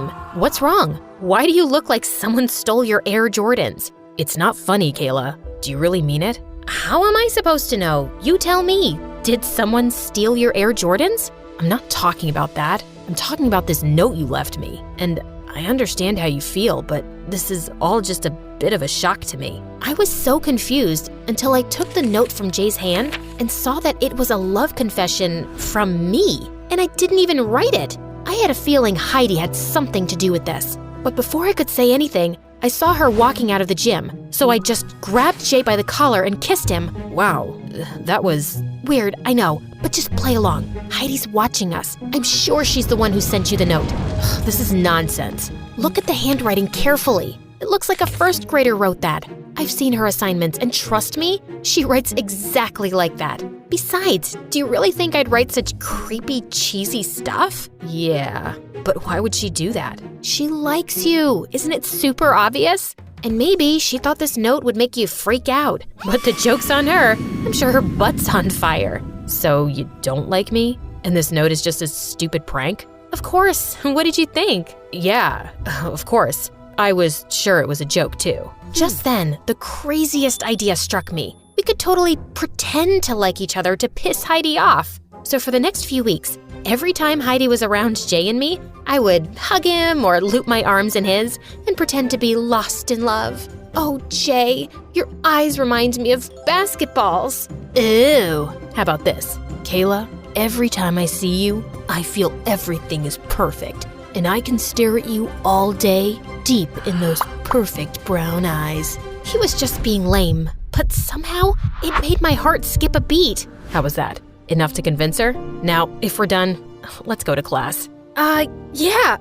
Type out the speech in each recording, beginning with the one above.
What's wrong? Why do you look like someone stole your Air Jordans? It's not funny, Kayla. Do you really mean it? How am I supposed to know? You tell me. Did someone steal your Air Jordans? I'm not talking about that. I'm talking about this note you left me. And I understand how you feel, but this is all just a bit of a shock to me. I was so confused until I took the note from Jay's hand and saw that it was a love confession from me, and I didn't even write it. I had a feeling Heidi had something to do with this. But before I could say anything, I saw her walking out of the gym, so I just grabbed Jay by the collar and kissed him. Wow, that was... Weird, I know, but just play along. Heidi's watching us. I'm sure she's the one who sent you the note. This is nonsense. Look at the handwriting carefully. It looks like a first grader wrote that. I've seen her assignments, and trust me, she writes exactly like that. Besides, do you really think I'd write such creepy, cheesy stuff? Yeah, but why would she do that? She likes you. Isn't it super obvious? And maybe she thought this note would make you freak out. But the joke's on her. I'm sure her butt's on fire. So you don't like me? And this note is just a stupid prank? Of course. What did you think? Yeah, of course. I was sure it was a joke too. Just then, the craziest idea struck me. We could totally pretend to like each other to piss Heidi off. So for the next few weeks, every time Heidi was around Jay and me, I would hug him or loop my arms in his and pretend to be lost in love. Oh, Jay, your eyes remind me of basketballs. Ew. How about this? Kayla, every time I see you, I feel everything is perfect. And I can stare at you all day, deep in those perfect brown eyes. He was just being lame, but somehow it made my heart skip a beat. How was that? Enough to convince her? Now, if we're done, let's go to class. Yeah,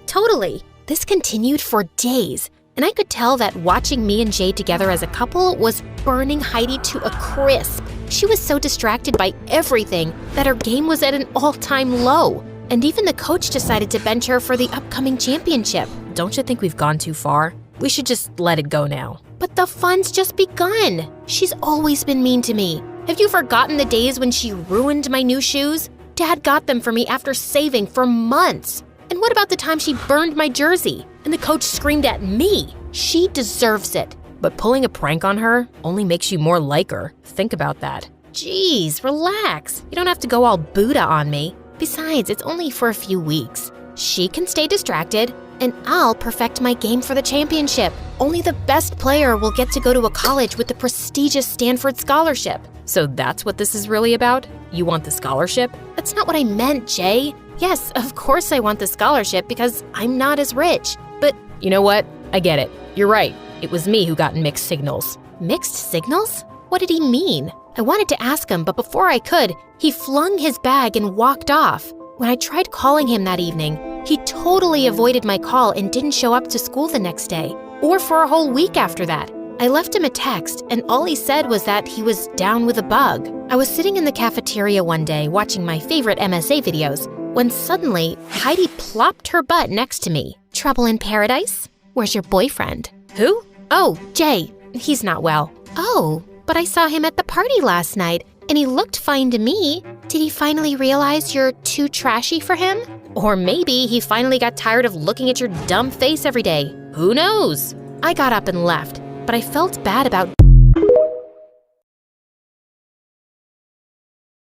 totally. This continued for days, and I could tell that watching me and Jay together as a couple was burning Heidi to a crisp. She was so distracted by everything that her game was at an all-time low. And even the coach decided to bench her for the upcoming championship. Don't you think we've gone too far? We should just let it go now. But the fun's just begun. She's always been mean to me. Have you forgotten the days when she ruined my new shoes? Dad got them for me after saving for months. And what about the time she burned my jersey and the coach screamed at me? She deserves it. But pulling a prank on her only makes you more like her. Think about that. Jeez, relax. You don't have to go all Buddha on me. Besides, it's only for a few weeks. She can stay distracted, and I'll perfect my game for the championship. Only the best player will get to go to a college with the prestigious Stanford scholarship. So that's what this is really about? You want the scholarship? That's not what I meant, Jay. Yes, of course I want the scholarship because I'm not as rich. But you know what? I get it. You're right. It was me who got mixed signals. Mixed signals? What did he mean? I wanted to ask him, but before I could, he flung his bag and walked off. When I tried calling him that evening, he totally avoided my call and didn't show up to school the next day, or for a whole week after that. I left him a text, and all he said was that he was down with a bug. I was sitting in the cafeteria one day watching my favorite MSA videos, when suddenly, Heidi plopped her butt next to me. Trouble in paradise? Where's your boyfriend? Who? Oh, Jay. He's not well. Oh, but I saw him at the party last night, and he looked fine to me. Did he finally realize you're too trashy for him? Or maybe he finally got tired of looking at your dumb face every day. Who knows? I got up and left, but I felt bad about